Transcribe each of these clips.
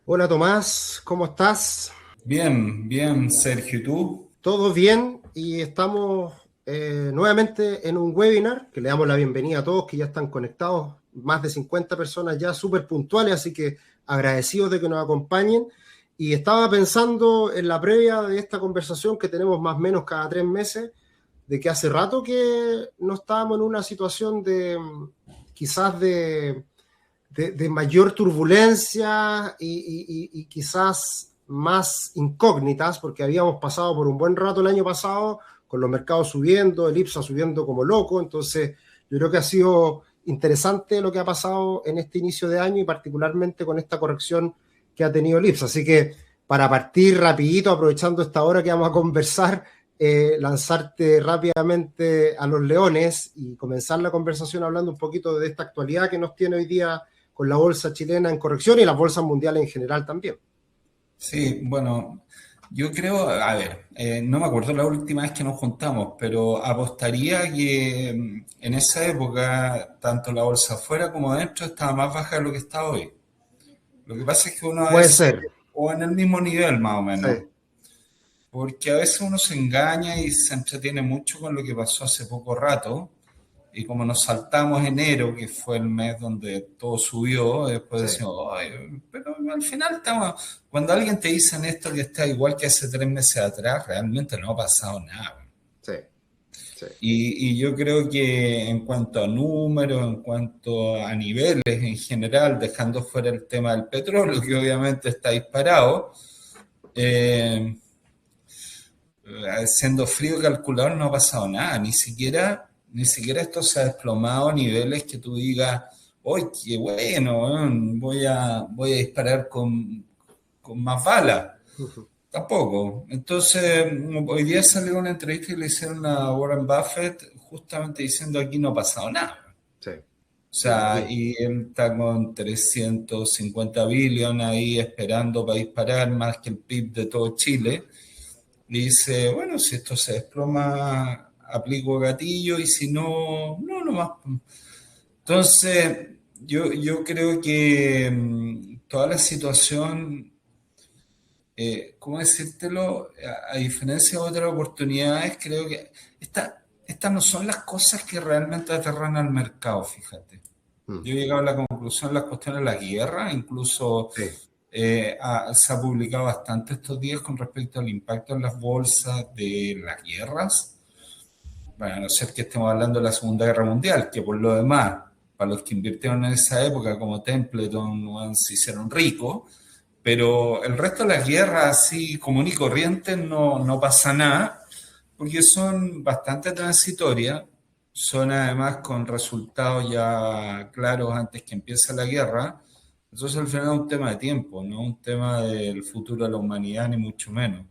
Hola Tomás, ¿cómo estás? Bien, bien, Sergio, ¿y tú? ¿Todo bien? Y estamos nuevamente en un webinar que le damos la bienvenida a todos que ya están conectados, más de 50 personas ya súper puntuales, así que agradecidos de que nos acompañen. Y estaba pensando en la previa de esta conversación que tenemos más o menos cada 3 meses, de que hace rato que no estábamos en una situación de quizás de mayor turbulencia y quizás más incógnitas, porque habíamos pasado por un buen rato el año pasado con los mercados subiendo, el IPSA subiendo como loco. Entonces yo creo que ha sido interesante lo que ha pasado en este inicio de año y particularmente con esta corrección que ha tenido el IPSA. Así que para partir rapidito, aprovechando esta hora que vamos a conversar, lanzarte rápidamente a los leones y comenzar la conversación hablando un poquito de esta actualidad que nos tiene hoy día con la bolsa chilena en corrección y las bolsas mundiales en general también. Sí, bueno, yo creo, a ver, no me acuerdo la última vez que nos juntamos, pero apostaría que en esa época, tanto la bolsa afuera como adentro estaba más baja de lo que está hoy. Lo que pasa es que uno a Puede veces, ser, o en el mismo nivel más o menos, sí, porque a veces uno se engaña y se entretiene mucho con lo que pasó hace poco rato. Y como nos saltamos enero, que fue el mes donde todo subió, después sí, decimos, "Ay, pero al final estamos, cuando alguien te dice en esto que está igual que hace 3 meses atrás, realmente no ha pasado nada. sí, sí, Y yo creo que en cuanto a números, en cuanto a niveles en general, dejando fuera el tema del petróleo, que obviamente está disparado, eh, siendo frío calculador no ha pasado nada, ni siquiera esto se ha desplomado a niveles que tú digas, ¡hoy qué bueno! Voy a disparar con más balas. ujú, Tampoco. Entonces, hoy día salió una entrevista que le hicieron a Warren Buffett justamente diciendo aquí no ha pasado nada. sí, O sí, sea, aquí, y él está con 350 billones ahí esperando para disparar más que el PIB de todo Chile. Y dice, bueno, si esto se desploma, aplico gatillo y si no, no, no más. Entonces, yo creo que toda la situación, ¿cómo decírtelo? A diferencia de otras oportunidades, creo que estas no son las cosas que realmente aterran al mercado, fíjate. mm, Yo he llegado a la conclusión, las cuestiones de la guerra, incluso sí, se ha publicado bastante estos días con respecto al impacto en las bolsas de las guerras. Bueno, a no ser que estemos hablando de la Segunda Guerra Mundial, que por lo demás, para los que invirtieron en esa época como Templeton, bueno, se hicieron ricos, pero el resto de las guerras así común y corriente no pasa nada, porque son bastante transitorias, son además con resultados ya claros antes que empiece la guerra. Entonces al final es un tema de tiempo, no un tema del futuro de la humanidad, ni mucho menos.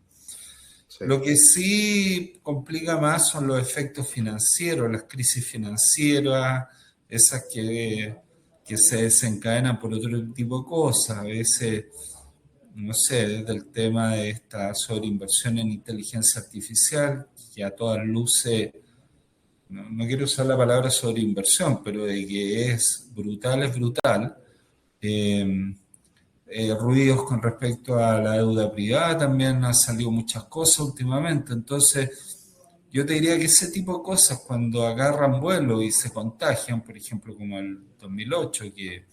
sí, Lo que sí complica más son los efectos financieros, las crisis financieras, esas que se desencadenan por otro tipo de cosas. A veces, no sé, desde el tema de esta sobreinversión en inteligencia artificial, que a todas luces, no quiero usar la palabra sobreinversión, pero de que es brutal, es brutal. Eh, Ruidos con respecto a la deuda privada, también han salido muchas cosas últimamente. Entonces, yo te diría que ese tipo de cosas, cuando agarran vuelo y se contagian, por ejemplo, como el 2008, que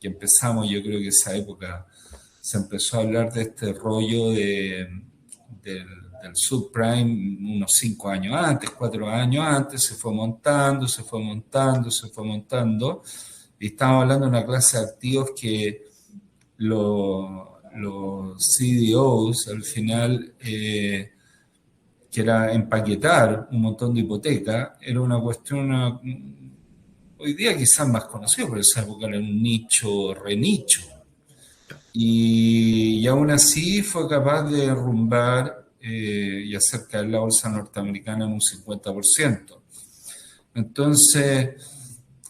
empezamos, yo creo que esa época se empezó a hablar de este rollo del, del subprime unos 5 años antes, 4 años antes, se fue montando, se fue montando, se fue montando, y estamos hablando de una clase de activos que los CDOs al final, que era empaquetar un montón de hipotecas, era una cuestión, hoy día quizás más conocido, pero en esa época era un nicho, renicho. Y aún así fue capaz de derrumbar y hacer caer la bolsa norteamericana en un 50%. Entonces,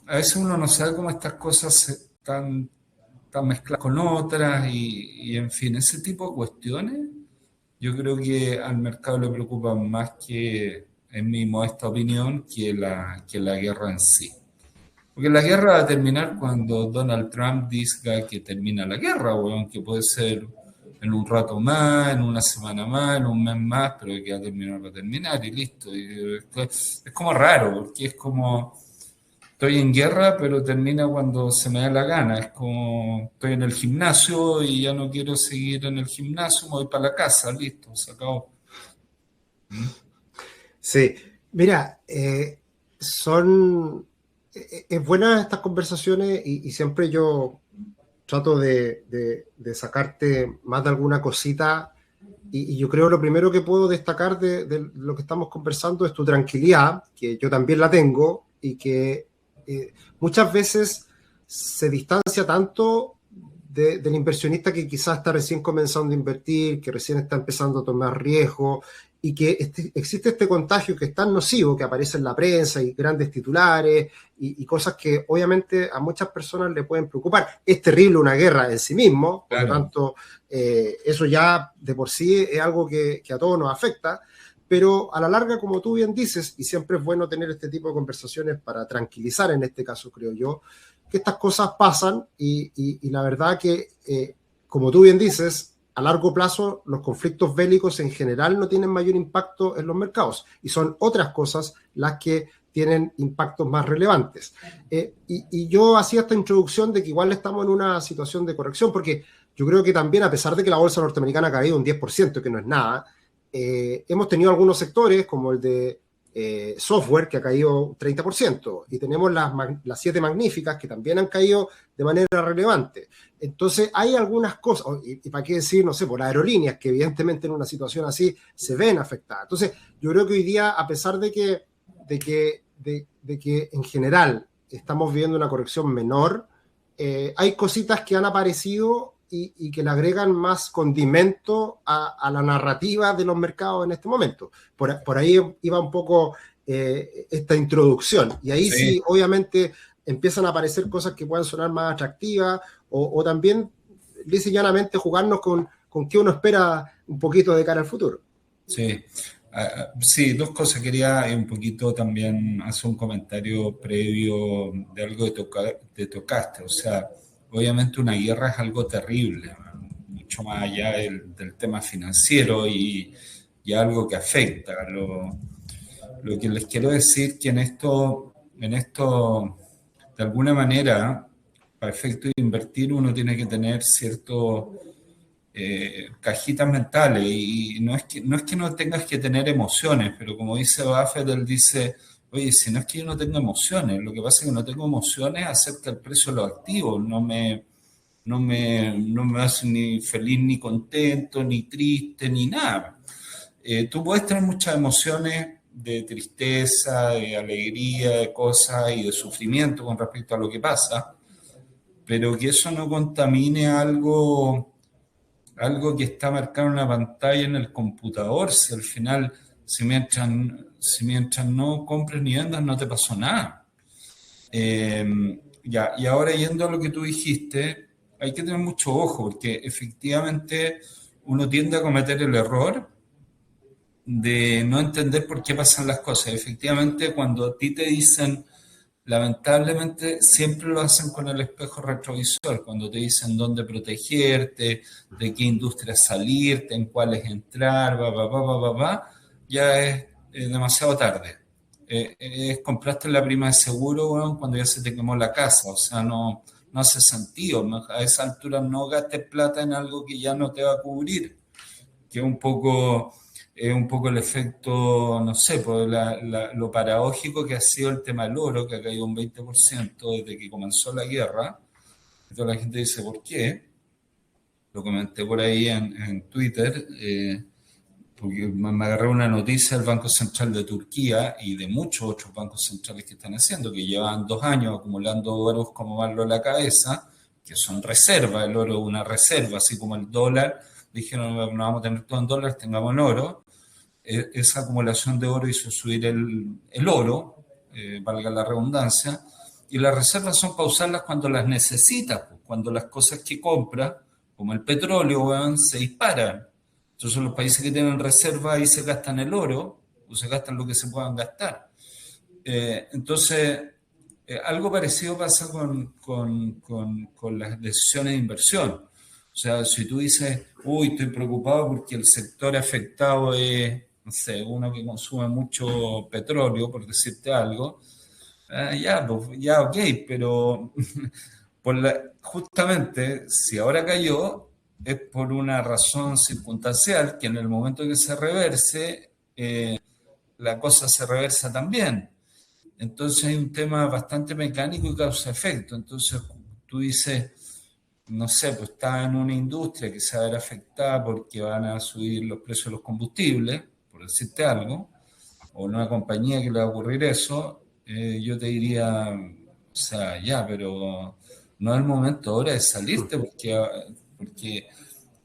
a veces uno no sabe cómo estas cosas están mezcladas con otras en fin, ese tipo de cuestiones yo creo que al mercado le preocupan más que, en mi modesta opinión, que la guerra en sí. Porque la guerra va a terminar cuando Donald Trump diga que termina la guerra, weón, que puede ser en un rato más, en una semana más, en un mes más, pero que va a terminar y listo. Y es como raro, porque es como estoy en guerra, pero termina cuando se me da la gana. Es como estoy en el gimnasio y ya no quiero seguir en el gimnasio, me voy para la casa, listo, se acabó. ¿Mm? Sí, mira, es buenas estas conversaciones y siempre yo trato de sacarte más de alguna cosita y yo creo lo primero que puedo destacar de lo que estamos conversando es tu tranquilidad, que yo también la tengo y que muchas veces se distancia tanto del inversionista que quizás está recién comenzando a invertir, que recién está empezando a tomar riesgo y que existe este contagio que es tan nocivo, que aparece en la prensa y grandes titulares y cosas que obviamente a muchas personas le pueden preocupar. Es terrible una guerra en sí mismo, por lo Claro. tanto, eso ya de por sí es algo que a todos nos afecta, pero a la larga, como tú bien dices, y siempre es bueno tener este tipo de conversaciones para tranquilizar, en este caso creo yo, que estas cosas pasan y la verdad que, como tú bien dices, a largo plazo los conflictos bélicos en general no tienen mayor impacto en los mercados y son otras cosas las que tienen impactos más relevantes. Y yo hacía esta introducción de que igual estamos en una situación de corrección porque yo creo que también, a pesar de que la bolsa norteamericana ha caído un 10%, que no es nada, hemos tenido algunos sectores como el de software que ha caído un 30% y tenemos las 7 magníficas que también han caído de manera relevante. Entonces hay algunas cosas, y para qué decir, no sé, por aerolíneas que evidentemente en una situación así se ven afectadas. Entonces yo creo que hoy día, a pesar de que en general estamos viviendo una corrección menor, hay cositas que han aparecido y que le agregan más condimento a la narrativa de los mercados en este momento. Por ahí iba un poco esta introducción. Y ahí sí, obviamente, empiezan a aparecer cosas que puedan sonar más atractivas o también, lisa y llanamente, jugarnos con qué uno espera un poquito de cara al futuro. Sí. Sí, dos cosas. Quería un poquito también hacer un comentario previo de algo que tocaste. O sea, obviamente una guerra es algo terrible, mucho más allá del tema financiero y algo que afecta. Lo que les quiero decir que en esto, de alguna manera, para efecto de invertir, uno tiene que tener cierto cajitas mentales y no es que no tengas que tener emociones, pero como dice Buffett, él dice, oye, si no es que yo no tengo emociones, lo que pasa es que no tengo emociones acerca del precio de los activos, no me hace ni feliz, ni contento, ni triste, ni nada. Tú puedes tener muchas emociones de tristeza, de alegría, de cosas y de sufrimiento con respecto a lo que pasa, pero que eso no contamine algo que está marcado en una pantalla en el computador, si al final, si mientras no compres ni vendas, no te pasó nada. Ya, y ahora yendo a lo que tú dijiste, hay que tener mucho ojo, porque efectivamente uno tiende a cometer el error de no entender por qué pasan las cosas. Efectivamente, cuando a ti te dicen, lamentablemente, siempre lo hacen con el espejo retrovisor, cuando te dicen dónde protegerte, de qué industria salirte, en cuáles entrar, ya es demasiado tarde. Compraste la prima de seguro, bueno, cuando ya se te quemó la casa, o sea, no hace sentido. A esa altura no gastes plata en algo que ya no te va a cubrir, que es un poco el efecto, no sé, pues lo paradójico que ha sido el tema del oro, que ha caído un 20% desde que comenzó la guerra. Y toda la gente dice, ¿por qué? Lo comenté por ahí en Twitter, porque me agarré una noticia del Banco Central de Turquía y de muchos otros bancos centrales que están haciendo, que llevan 2 años acumulando oro como barro en la cabeza, que son reservas, el oro es una reserva, así como el dólar. Dijeron, no vamos a tener todo en dólares, tengamos en oro. Esa acumulación de oro hizo subir el oro, valga la redundancia, y las reservas son para usarlas cuando las necesitas, pues, cuando las cosas que compras, como el petróleo, weón, se disparan. Entonces los países que tienen reservas y se gastan el oro, o se gastan lo que se puedan gastar. Entonces, algo parecido pasa con las decisiones de inversión. O sea, si tú dices, uy, estoy preocupado porque el sector afectado es, no sé, uno que consume mucho petróleo, por decirte algo, ya, pues, ya, ok, pero justamente si ahora cayó es por una razón circunstancial que en el momento que se reverse, la cosa se reversa también. Entonces hay un tema bastante mecánico y causa-efecto. Entonces tú dices, no sé, pues está en una industria que se va a ver afectada porque van a subir los precios de los combustibles, por decirte algo, o en una compañía que le va a ocurrir eso, yo te diría, o sea, ya, pero no es el momento ahora de salirte porque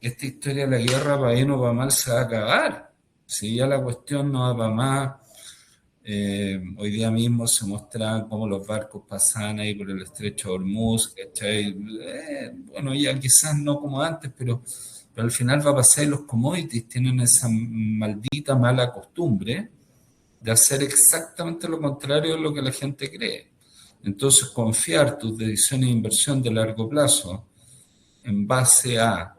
esta historia de la guerra para bien o para mal se va a acabar. Si ya la cuestión no va para más, hoy día mismo se mostraban cómo los barcos pasaban ahí por el estrecho de Hormuz, ¿cachai? Bueno, ya quizás no como antes, pero al final va a pasar y los commodities tienen esa maldita mala costumbre de hacer exactamente lo contrario de lo que la gente cree. Entonces, confiar tus decisiones de inversión de largo plazo en base a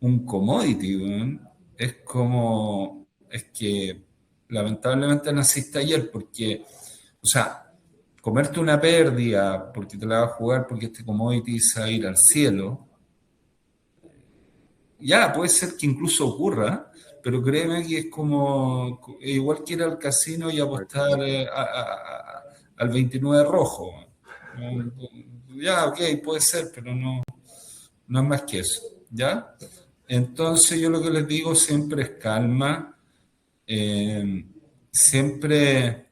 un commodity, ¿no? Es que lamentablemente naciste ayer porque, o sea, comerte una pérdida porque te la vas a jugar porque este commodity se va a ir al cielo, ya puede ser que incluso ocurra, pero créeme que es como igual que ir al casino y apostar al 29 rojo. Ya, ok, puede ser, pero no es más que eso, ¿ya? Entonces yo lo que les digo siempre es calma, eh, siempre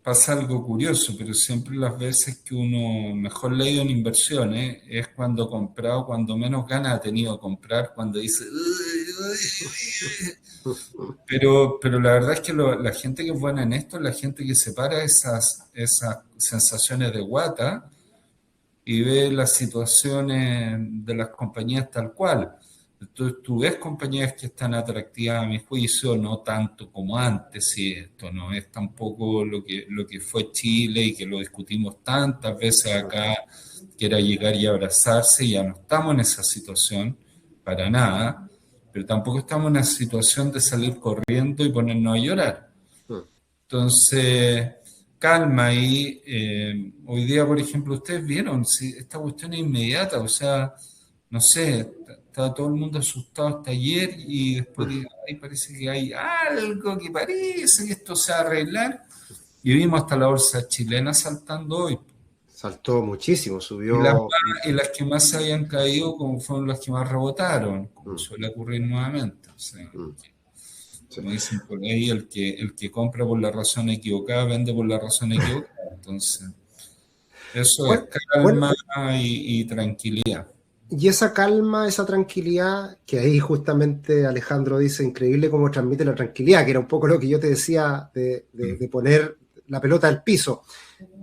pasa algo curioso, pero siempre las veces que uno mejor leído en inversiones es cuando ha comprado, cuando menos ganas ha tenido de comprar, cuando dice... Pero la verdad es que la gente que es buena en esto es la gente que separa esas sensaciones de guata y ve las situaciones de las compañías tal cual. Entonces tú ves compañías que están atractivas a mi juicio, no tanto como antes, y esto no es tampoco lo que fue Chile y que lo discutimos tantas veces acá, que era llegar y abrazarse, y ya no estamos en esa situación para nada, pero tampoco estamos en la situación de salir corriendo y ponernos a llorar. Entonces, calma ahí. Hoy día, por ejemplo, ustedes vieron, si esta cuestión es inmediata, o sea, no sé, estaba todo el mundo asustado hasta ayer y después ahí parece que hay algo que parece que esto se va a arreglar y vimos hasta la bolsa chilena saltando hoy. Saltó muchísimo, Y las, subió. y las que más se habían caído como fueron las que más rebotaron, como suele ocurrir nuevamente. O sea, Sí. como dicen por ahí, el que compra por la razón equivocada, vende por la razón equivocada. Entonces, eso es Bueno, calma y tranquilidad. y esa calma, esa tranquilidad, que ahí justamente Alejandro dice, increíble cómo transmite la tranquilidad, que era un poco lo que yo te decía de poner la pelota al piso.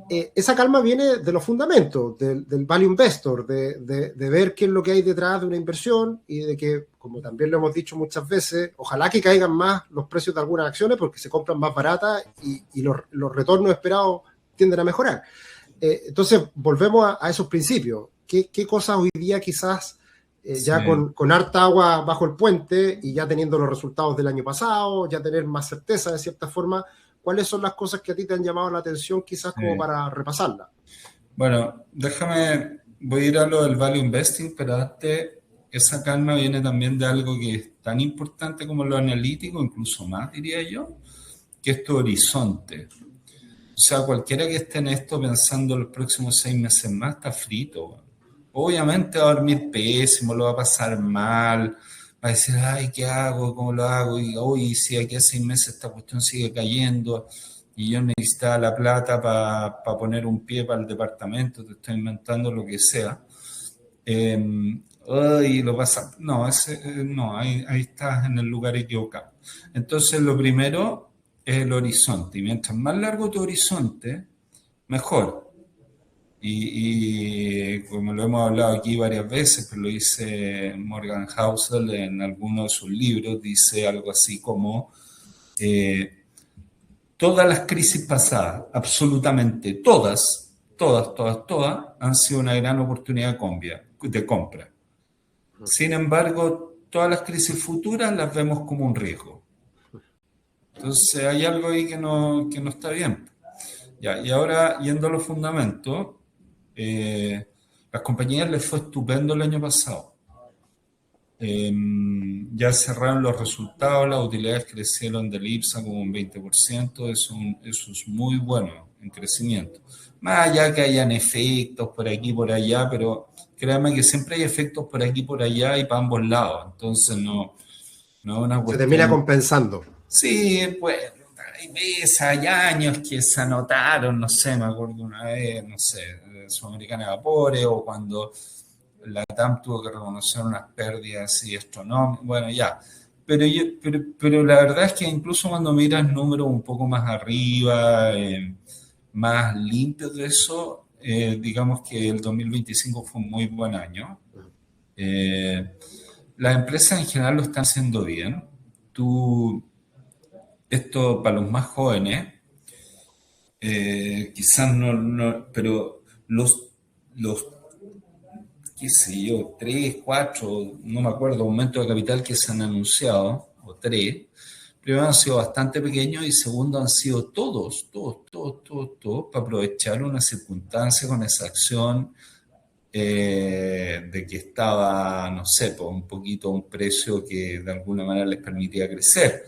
Esa calma viene de los fundamentos, del value investor, de ver qué es lo que hay detrás de una inversión y de que, como también lo hemos dicho muchas veces, ojalá que caigan más los precios de algunas acciones porque se compran más baratas y los retornos esperados tienden a mejorar. Entonces, volvemos a esos principios. ¿Qué cosas hoy día quizás ya Sí. con harta agua bajo el puente y ya teniendo los resultados del año pasado, ya tener más certeza de cierta forma, cuáles son las cosas que a ti te han llamado la atención quizás como para repasarla? Bueno, voy a ir a lo del value investing, pero antes, esa calma viene también de algo que es tan importante como lo analítico, incluso más, diría yo, que es tu horizonte. O sea, cualquiera que esté en esto pensando los próximos 6 meses más está frito. Obviamente va a dormir pésimo, lo va a pasar mal, va a decir, ay, ¿qué hago? ¿Cómo lo hago? Y hoy, si aquí a 6 meses esta cuestión sigue cayendo y yo necesitaba la plata para poner un pie para el departamento, te estoy inventando lo que sea. Ay, lo pasa. No, no, ahí estás en el lugar equivocado. Entonces, lo primero es el horizonte. Y mientras más largo tu horizonte, mejor. Y como lo hemos hablado aquí varias veces, pero lo dice Morgan Housel en alguno de sus libros, dice algo así como todas las crisis pasadas, absolutamente todas, todas han sido una gran oportunidad de compra. Sin embargo, todas las crisis futuras las vemos como un riesgo. Entonces hay algo ahí que no está bien. Ya, y ahora, yendo a los fundamentos, las compañías les fue estupendo el año pasado. Ya cerraron los resultados, las utilidades crecieron del IPSA como un 20%, eso es muy bueno en crecimiento. Más allá que hayan efectos por aquí y por allá, pero créanme que siempre hay efectos por aquí y por allá y para ambos lados, entonces no es una Se termina cuestión. compensando. Sí, pues hay veces, hay años que se anotaron, no sé, me acuerdo una vez, no sé, Sudamericana de Vapores o cuando la TAM tuvo que reconocer unas pérdidas así astronómicas, bueno, ya. Pero la verdad es que incluso cuando miras números un poco más arriba, más limpios de eso, digamos que el 2025 fue un muy buen año. Las empresas en general lo están haciendo bien. Esto para los más jóvenes, quizás pero los qué sé yo, 3, 4, no me acuerdo, aumentos de capital que se han anunciado, o 3, primero han sido bastante pequeños y segundo han sido todos, para aprovechar una circunstancia con esa acción de que estaba, no sé, por un poquito a un precio que de alguna manera les permitía crecer.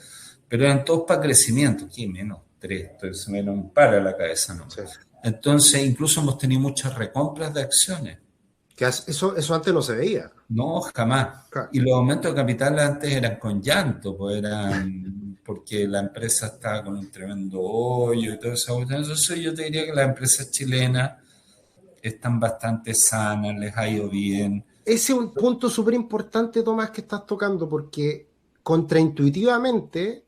Pero eran todos para crecimiento, ¿qué? -3, entonces me lo para la cabeza, ¿no? Sí. Entonces, incluso hemos tenido muchas recompras de acciones. Que eso antes no se veía. No, jamás. Claro. Y los aumentos de capital antes eran con llanto, pues eran porque la empresa estaba con un tremendo hoyo y todo eso. Entonces yo te diría que las empresas chilenas están bastante sanas, les ha ido bien. Ese es un punto súper importante, Tomás, que estás tocando, porque contraintuitivamente,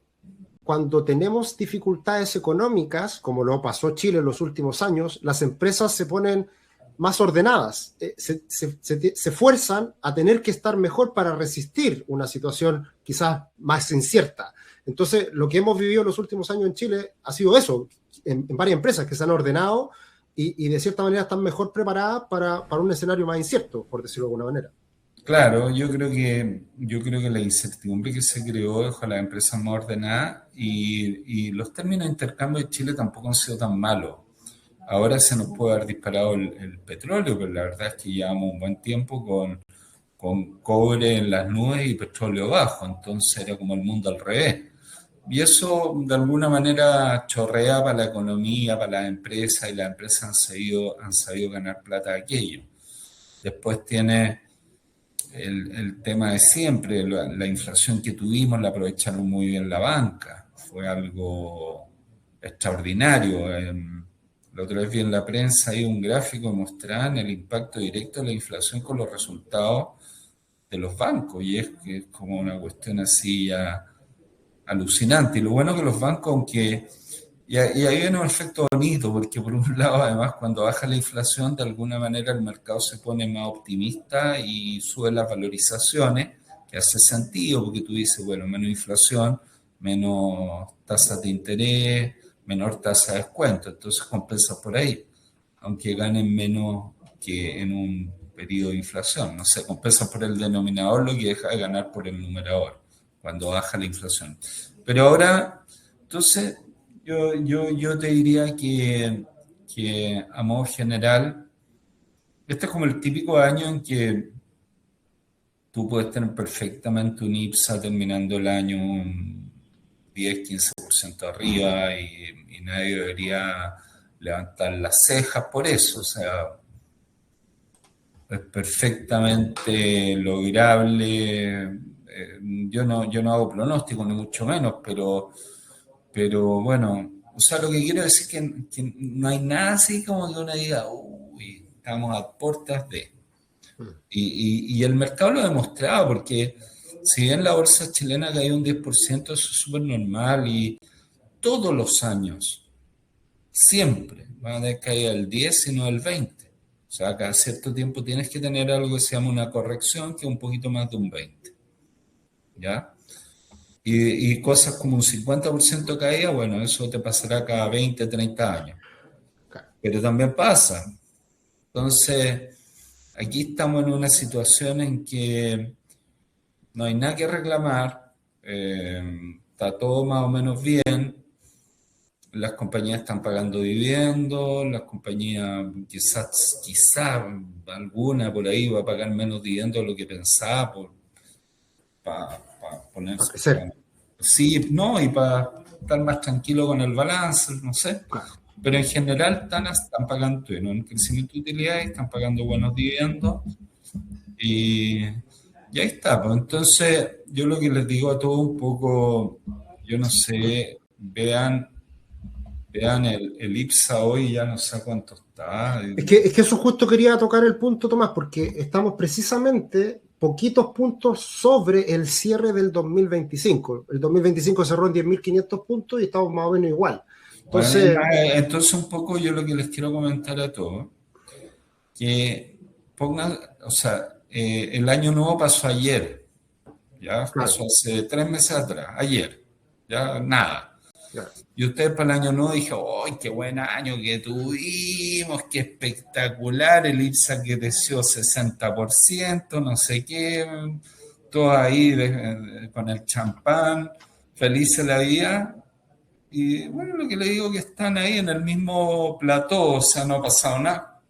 cuando tenemos dificultades económicas, como lo pasó Chile en los últimos años, las empresas se ponen más ordenadas, se fuerzan a tener que estar mejor para resistir una situación quizás más incierta. Entonces, lo que hemos vivido en los últimos años en Chile ha sido eso, en varias empresas que se han ordenado y de cierta manera están mejor preparadas para un escenario más incierto, por decirlo de alguna manera. Claro, yo creo que la incertidumbre que se creó dejó a las empresas más ordenadas y los términos de intercambio de Chile tampoco han sido tan malos. Ahora se nos puede haber disparado el petróleo, pero la verdad es que llevamos un buen tiempo con cobre en las nubes y petróleo bajo, entonces era como el mundo al revés. Y eso de alguna manera chorrea para la economía, para las empresas, y las empresas han sabido ganar plata de aquello. Después tiene el tema de siempre, la inflación que tuvimos la aprovecharon muy bien la banca, fue algo extraordinario. La otra vez vi en la prensa ahí un gráfico que mostraban el impacto directo de la inflación con los resultados de los bancos, y que es como una cuestión así ya alucinante. Y lo bueno que los bancos, aunque... Y ahí viene un efecto bonito, porque por un lado, además, cuando baja la inflación, de alguna manera el mercado se pone más optimista y sube las valorizaciones, que hace sentido, porque tú dices, bueno, menos inflación, menos tasas de interés, menor tasa de descuento, entonces compensa por ahí, aunque ganen menos que en un periodo de inflación, no sé, compensa por el denominador lo que deja de ganar por el numerador, cuando baja la inflación. Pero ahora, entonces, yo te diría que a modo general, este es como el típico año en que tú puedes tener perfectamente un IPSA terminando el año un 10-15% arriba y nadie debería levantar las cejas por eso. O sea, es perfectamente lograble. Yo no hago pronóstico, ni mucho menos, pero bueno, o sea, lo que quiero decir es que no hay nada así como que uno diga, uy, estamos a puertas de... Y el mercado lo ha demostrado, porque si bien la bolsa chilena cayó un 10%, eso es súper normal y todos los años, siempre van a tener caída del 10, sino del 20. O sea, cada cierto tiempo tienes que tener algo que se llama una corrección, que es un poquito más de un 20. ¿Ya? Y cosas como un 50% de caída, bueno, eso te pasará cada 20, 30 años. pero también pasa. Entonces, aquí estamos en una situación en que no hay nada que reclamar, está todo más o menos bien, las compañías están pagando dividendos, las compañías quizás alguna por ahí va a pagar menos dividendos de lo que pensaba para para ponerse, crecer. sí, no, y para estar más tranquilo con el balance, no sé. Claro. Pero en general están pagando, tuvieron un crecimiento de utilidades, están pagando buenos dividendos y ahí está. Pues entonces, yo lo que les digo a todos un poco, yo no sé, vean el IPSA hoy, ya no sé a cuánto está. Es que eso justo quería tocar el punto, Tomás, porque estamos precisamente poquitos puntos sobre el cierre del 2025. El 2025 cerró en 10.500 puntos y estamos más o menos igual. Bueno, Entonces, entonces un poco yo lo que les quiero comentar a todos, que pongan, o sea, el año nuevo pasó ayer, ya claro, pasó hace 3 meses atrás, ayer, ya nada. claro. Y ustedes para el año nuevo dije, ¡ay, qué buen año que tuvimos! ¡Qué espectacular! El IPSA que creció 60%, no sé qué, todos ahí con el champán, felices la vida. Y bueno, lo que le digo que están ahí en el mismo plató, o sea, no ha pasado nada.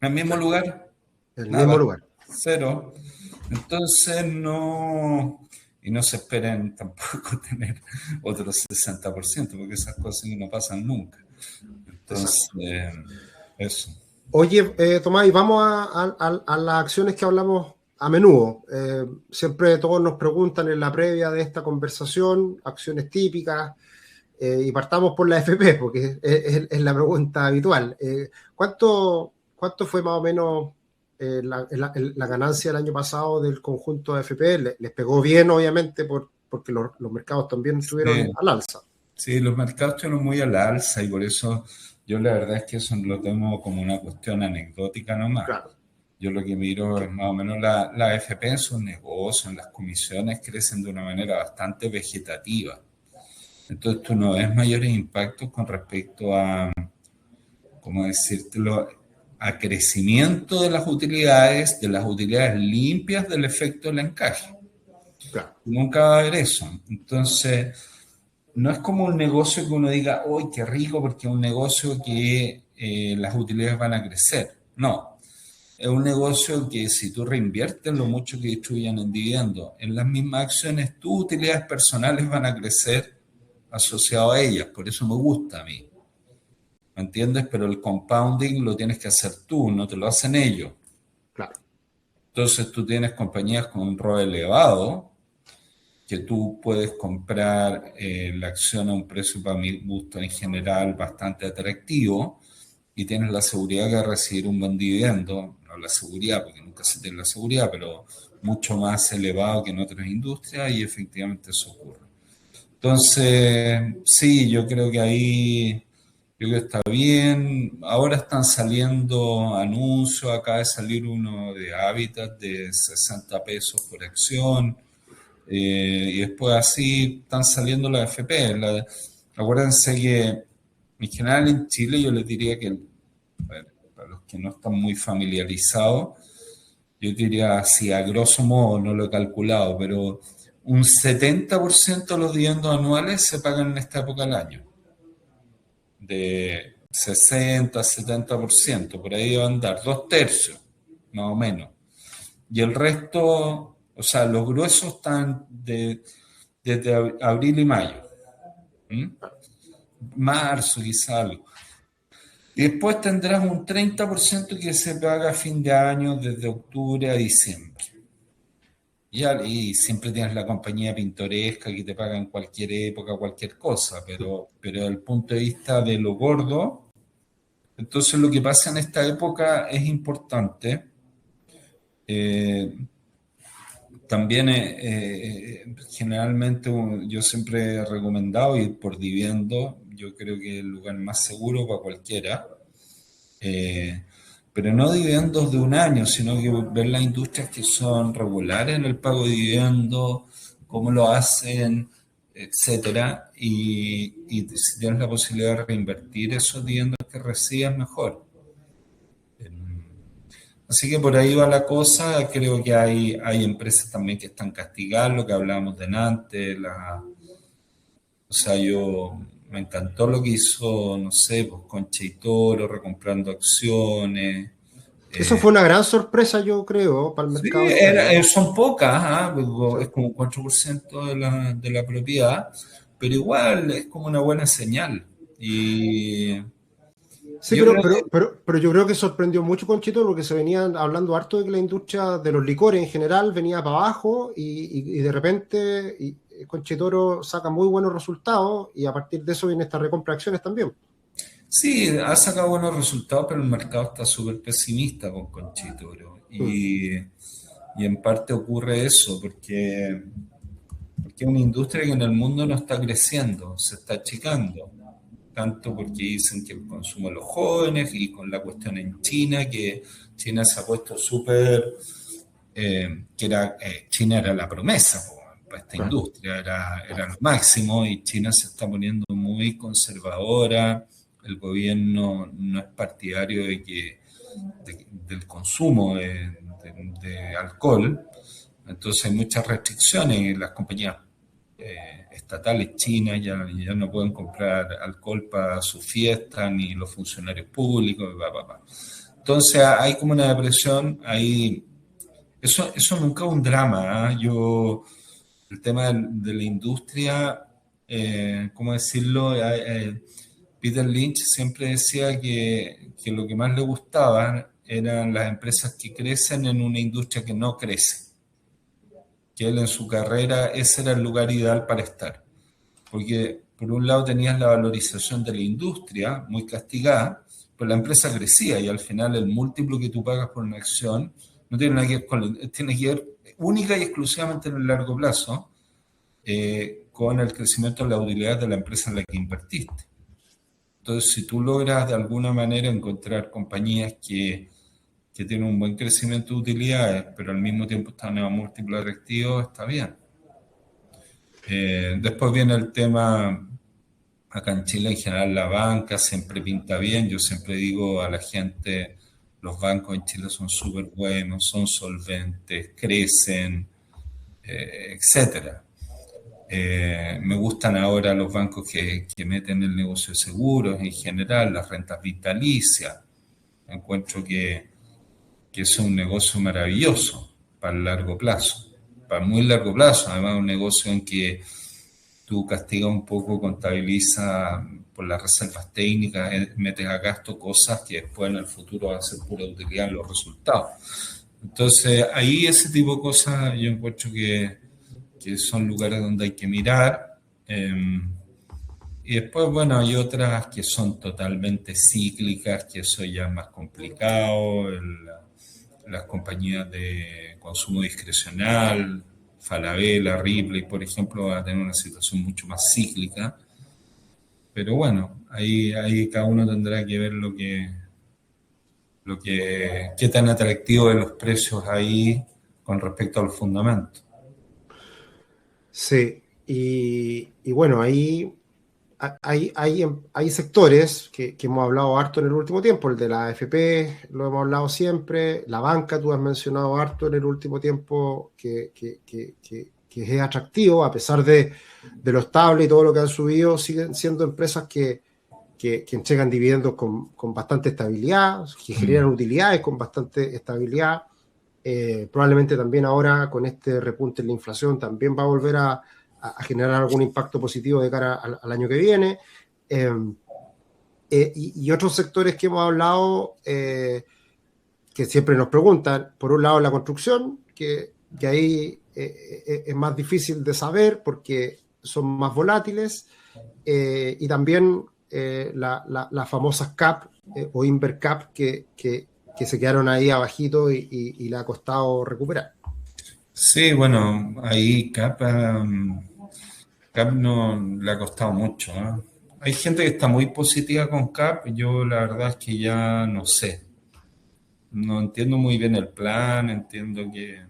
En el mismo Claro, lugar, en el mismo nada, lugar. cero. Entonces no, y no se esperen tampoco tener otro 60%, porque esas cosas no pasan nunca. Entonces, Exacto. eso. Oye, Tomás, y vamos a las acciones que hablamos a menudo. Siempre todos nos preguntan en la previa de esta conversación, acciones típicas, y partamos por la FP, porque es la pregunta habitual. ¿Cuánto fue más o menos la ganancia del año pasado del conjunto de FP? Les pegó bien, obviamente, porque los mercados también estuvieron Sí, al alza. sí, los mercados estuvieron muy al alza y por eso yo la verdad es que eso lo tengo como una cuestión anecdótica nomás. Claro, Yo lo que miro es que- más o menos la AFP en sus negocios, en las comisiones crecen de una manera bastante vegetativa. Entonces tú no ves mayores impactos con respecto a, ¿cómo decírtelo?, a crecimiento de las utilidades limpias del efecto del encaje. claro, Nunca va a haber eso. Entonces, no es como un negocio que uno diga, ¡uy, qué rico! Porque es un negocio que las utilidades van a crecer. No, es un negocio que si tú reinviertes lo mucho que distribuyan en dividendos en las mismas acciones, tus utilidades personales van a crecer asociado a ellas. Por eso me gusta a mí. ¿Me entiendes? Pero el compounding lo tienes que hacer tú, no te lo hacen ellos. claro. Entonces tú tienes compañías con un ROE elevado, que tú puedes comprar la acción a un precio para mi gusto en general bastante atractivo y tienes la seguridad de recibir un buen dividendo, no la seguridad, porque nunca se tiene la seguridad, pero mucho más elevado que en otras industrias y efectivamente eso ocurre. Entonces, sí, yo creo que ahí yo creo que está bien. Ahora están saliendo anuncios, acaba de salir uno de Habitat de 60 pesos por acción. Y después así están saliendo las FP. Acuérdense que en general en Chile yo les diría que, a ver, para los que no están muy familiarizados, yo diría así, a grosso modo, no lo he calculado, pero un 70% de los dividendos anuales se pagan en esta época del año, de 60-70%, por ahí va a andar, 2/3, más o menos. Y el resto, o sea, los gruesos están desde abril y mayo, ¿m? Marzo quizá algo. Y después tendrás un 30% que se paga a fin de año, desde octubre a diciembre. Y siempre tienes la compañía pintoresca que te paga en cualquier época, cualquier cosa, pero desde el punto de vista de lo gordo, entonces lo que pasa en esta época es importante. Eh, También generalmente yo siempre he recomendado ir por dividendo, yo creo que es el lugar más seguro para cualquiera, eh, pero no dividendos de un año, sino que ver las industrias que son regulares en el pago de dividendos, cómo lo hacen, etcétera, y si tienes la posibilidad de reinvertir esos dividendos que recibas, mejor. Así que por ahí va la cosa. Creo que hay empresas también que están castigadas, lo que hablábamos de antes. O sea, me encantó lo que hizo, no sé, pues Concha y Toro, recomprando acciones. Eso fue una gran sorpresa, yo creo, para el Sí, mercado este año. son pocas, ¿ah? Sí, Es como un 4% de la propiedad, pero igual es como una buena señal. Y sí, yo creo que pero yo creo que sorprendió mucho Conchito porque se venían hablando harto de que la industria de los licores en general venía para abajo y de repente Conchitoro saca muy buenos resultados y a partir de eso viene esta recompra de acciones también. sí, ha sacado buenos resultados, pero el mercado está súper pesimista con Conchitoro. Mm, Y en parte ocurre eso, porque es una industria que en el mundo no está creciendo, se está achicando. Tanto porque dicen que el consumo de los jóvenes y con la cuestión en China, que China se ha puesto súper, China era la promesa para esta claro. industria, era lo máximo y China se está poniendo muy conservadora, el gobierno no es partidario del consumo de alcohol, entonces hay muchas restricciones y las compañías estatales chinas ya no pueden comprar alcohol para sus fiestas, ni los funcionarios públicos, bla, bla, bla. Entonces hay como una depresión, eso nunca es un drama. ¿Eh? El tema de la industria, ¿cómo decirlo? Peter Lynch siempre decía que lo que más le gustaba eran las empresas que crecen en una industria que no crece, que él en su carrera ese era el lugar ideal para estar. Porque por un lado tenías la valorización de la industria muy castigada, pero la empresa crecía y al final el múltiplo que tú pagas por una acción no tiene nada que ver tiene que ver única y exclusivamente en el largo plazo con el crecimiento de la utilidad de la empresa en la que invertiste. Entonces, si tú logras de alguna manera encontrar compañías que tienen un buen crecimiento de utilidades, pero al mismo tiempo están a múltiplos atractivos, está bien. Después viene el tema, acá en Chile en general la banca siempre pinta bien, yo siempre digo a la gente, los bancos en Chile son súper buenos, son solventes, crecen, etcétera. Me gustan ahora los bancos que meten el negocio de seguros en general, las rentas vitalicias. Encuentro que es un negocio maravilloso para el largo plazo, para muy largo plazo, además un negocio en que tú castigas un poco, contabilizas por las reservas técnicas, metes a gasto cosas que después en el futuro van a ser pura utilidad en los resultados. Entonces, ahí ese tipo de cosas yo encuentro que son lugares donde hay que mirar. Y después, bueno, hay otras que son totalmente cíclicas, que eso ya es más complicado. Las compañías de consumo discrecional, Falabella, Ripley, por ejemplo, van a tener una situación mucho más cíclica. Pero bueno, ahí cada uno tendrá que ver qué tan atractivo de los precios ahí con respecto a los fundamentos. Sí, y bueno, ahí hay sectores que hemos hablado harto en el último tiempo, el de la AFP lo hemos hablado siempre, la banca tú has mencionado harto en el último tiempo que es atractivo, a pesar de lo estable y todo lo que han subido, siguen siendo empresas que entregan dividendos con bastante estabilidad, que generan Mm. utilidades con bastante estabilidad. Probablemente también ahora con este repunte en la inflación también va a volver a generar algún impacto positivo de cara al año que viene. Eh, y otros sectores que hemos hablado que siempre nos preguntan, por un lado la construcción, que ahí es más difícil de saber porque son más volátiles, y también las famosas CAP o Invercap que se quedaron ahí abajito y le ha costado recuperar. Sí, bueno, ahí Cap no le ha costado mucho. ¿Eh? Hay gente que está muy positiva con Cap, yo la verdad es que ya no sé. No entiendo muy bien el plan, entiendo que,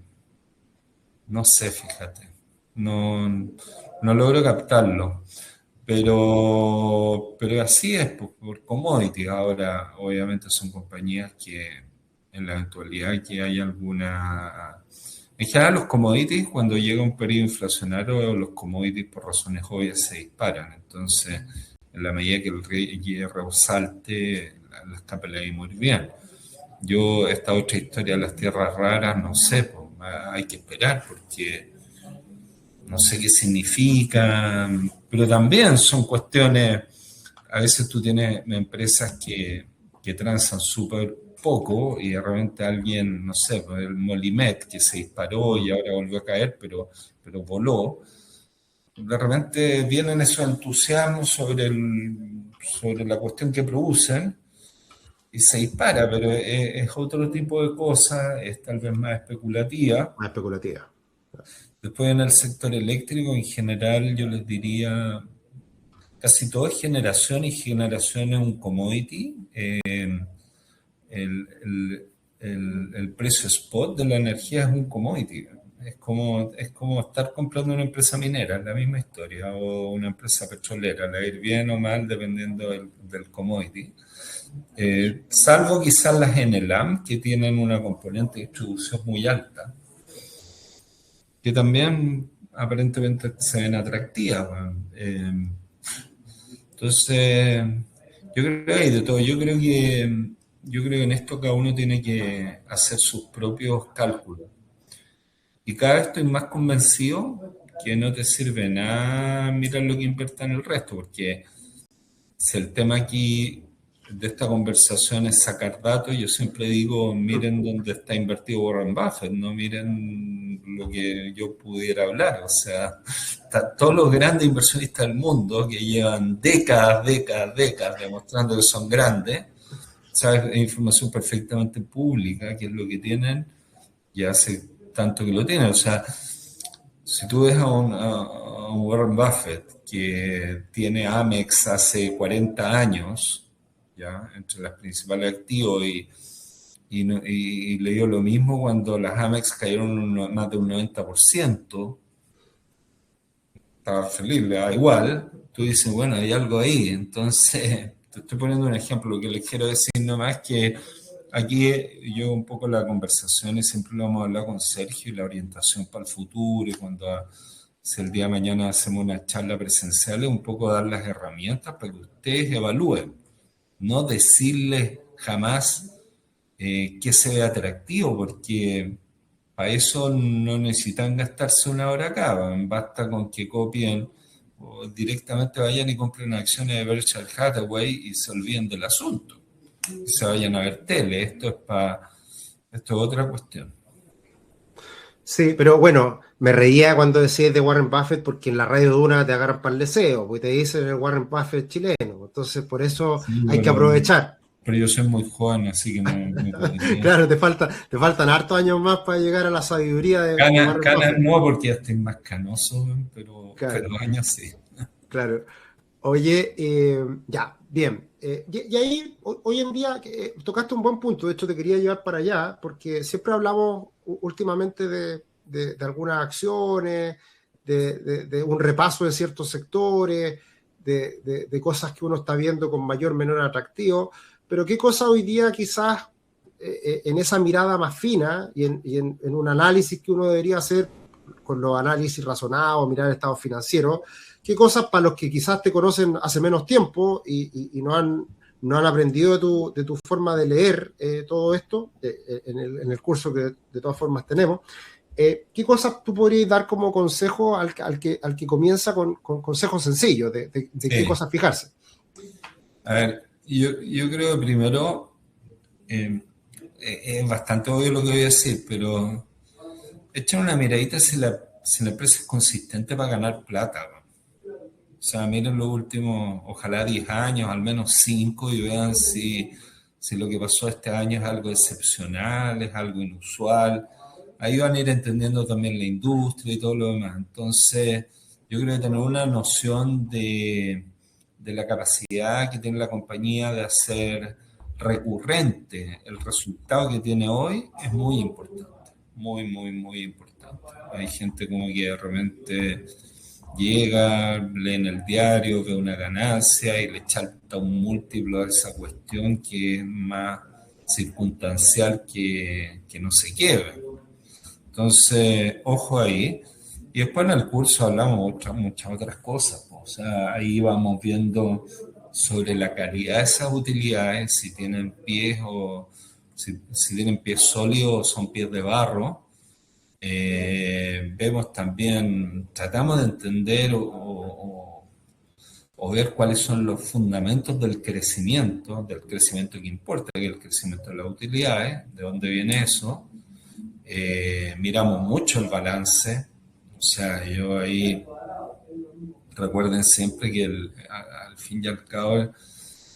no sé, fíjate. no, no logro captarlo. Pero así es, por commodities. Ahora, obviamente, son compañías que en la eventualidad que hay alguna... En general, los commodities, cuando llega un periodo inflacionario, los commodities por razones obvias se disparan. Entonces, en la medida que el hierro salte, las capas le va a ir muy bien. Yo, esta otra historia de las tierras raras, no sé, pues, hay que esperar porque no sé qué significan, pero también son cuestiones, a veces tú tienes empresas que transan súper poco y de repente alguien, no sé, pues el Molimet que se disparó y ahora volvió a caer, pero voló, de repente vienen esos entusiasmos sobre la cuestión que producen y se dispara, pero es otro tipo de cosa, es tal vez más especulativa. Más especulativa. Después en el sector eléctrico en general yo les diría, casi todo es generación y generación es un commodity. El precio spot de la energía es un commodity. Es como estar comprando una empresa minera, es la misma historia, o una empresa petrolera, la ir bien o mal dependiendo del commodity. Salvo quizás las NLAM, que tienen una componente de distribución muy alta, que también aparentemente se ven atractivas. Bueno. Entonces, yo creo que hay de todo. Yo creo que en esto cada uno tiene que hacer sus propios cálculos. Y cada vez estoy más convencido que no te sirve nada mirar lo que invierta en el resto, porque si el tema aquí de esta conversación es sacar datos, yo siempre digo, miren dónde está invertido Warren Buffett, no miren lo que yo pudiera hablar. O sea, todos los grandes inversionistas del mundo que llevan décadas demostrando que son grandes, sabes, es información perfectamente pública, que es lo que tienen, y hace tanto que lo tienen. O sea, si tú ves a un Warren Buffett que tiene Amex hace 40 años, ¿ya? Entre las principales activos, y le dio lo mismo cuando las Amex cayeron más de un 90%, estaba feliz, le da igual, tú dices, bueno, hay algo ahí. Entonces, te estoy poniendo un ejemplo. Lo que les quiero decir nomás es que aquí yo un poco la conversación y siempre lo hemos hablado con Sergio y la orientación para el futuro y cuando si el día de mañana hacemos una charla presencial es un poco dar las herramientas para que ustedes evalúen, no decirles jamás qué se ve atractivo, porque para eso no necesitan gastarse una hora acá, basta con que copien o directamente vayan y compren acciones de Berkshire Hathaway y se olviden del asunto. Y se vayan a ver tele. Esto es otra cuestión. Sí, pero bueno, me reía cuando decías de Warren Buffett porque en la radio de una te agarran para el deseo, porque te dicen el Warren Buffett chileno. Entonces, por eso Sí, hay que aprovechar. pero yo soy muy joven, así que no podría. Claro, te faltan hartos años más para llegar a la sabiduría de Warren Canas Buffett. no, porque ya estoy más canoso, pero Claro, años sí. claro. Oye, ya, bien. Y ahí, hoy en día, tocaste un buen punto. De hecho, te quería llevar para allá, porque siempre hablamos últimamente de algunas acciones, de un repaso de ciertos sectores, de cosas que uno está viendo con mayor o menor atractivo. Pero qué cosa hoy día quizás en esa mirada más fina y en un análisis que uno debería hacer con los análisis razonados, mirar el estado financiero, qué cosas para los que quizás te conocen hace menos tiempo y no han aprendido de tu forma de leer todo esto en el curso que de todas formas tenemos. ¿Qué cosas tú podrías dar como consejo al que comienza con consejos sencillos de qué Sí. cosas fijarse? A ver, yo creo que primero es bastante obvio lo que voy a decir, pero echen una miradita si la empresa es consistente para ganar plata. ¿No? O sea, miren los últimos, ojalá 10 años, al menos 5, y vean si lo que pasó este año es algo excepcional, es algo inusual. Ahí van a ir entendiendo también la industria y todo lo demás. Entonces, yo creo que tener una noción de la capacidad que tiene la compañía de hacer recurrente el resultado que tiene hoy es muy importante, muy, muy, muy importante. Hay gente como que de repente llega, lee en el diario, ve una ganancia y le chalta un múltiplo a esa cuestión que es más circunstancial que no se quiebre. Entonces, ojo ahí. Y después en el curso hablamos muchas otras cosas. O sea, ahí vamos viendo sobre la calidad de esas utilidades, si tienen pies o si tienen pies sólidos o son pies de barro. Vemos también, tratamos de entender o ver cuáles son los fundamentos del crecimiento que importa, que es el crecimiento de las utilidades, de dónde viene eso. Miramos mucho el balance, o sea, yo ahí, recuerden siempre que al fin y al cabo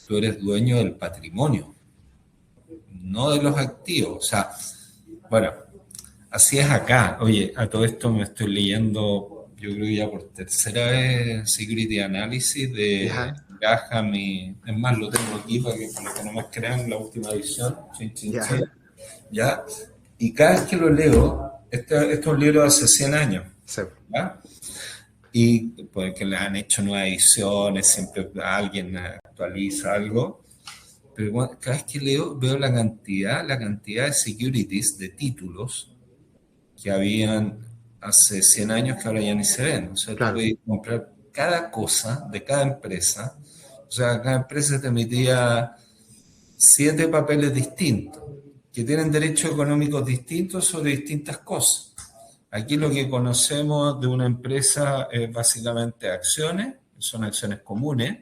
tú eres dueño del patrimonio, no de los activos, o sea, bueno, así es acá. Oye, a todo esto me estoy leyendo, yo creo ya por tercera vez, Security Analysis de Graham es más, lo tengo aquí para que no me crean la última edición, ¿ya? Y cada vez que lo leo, este es un libro de hace 100 años, ¿ya? Y porque les han hecho nuevas ediciones, siempre alguien actualiza algo, pero cada vez que leo, veo la cantidad de securities, de títulos, que habían hace 100 años que ahora ya ni se ven. O sea, tú puedes comprar cada cosa de cada empresa. O sea, cada empresa te emitía 7 papeles distintos que tienen derechos económicos distintos sobre distintas cosas. Aquí lo que conocemos de una empresa es básicamente acciones, son acciones comunes,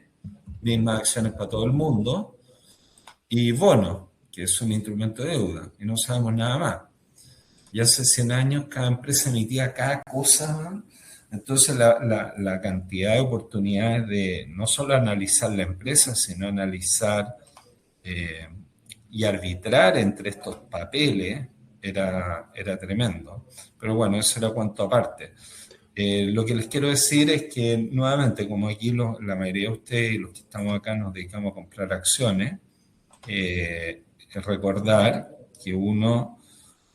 mismas acciones para todo el mundo, y bonos, que es un instrumento de deuda, y no sabemos nada más. Y hace 100 años cada empresa emitía cada cosa, entonces la cantidad de oportunidades de no solo analizar la empresa, sino analizar y arbitrar entre estos papeles era tremendo. Pero bueno, eso era cuanto aparte. Lo que les quiero decir es que nuevamente, como aquí la mayoría de ustedes y los que estamos acá nos dedicamos a comprar acciones, es recordar que uno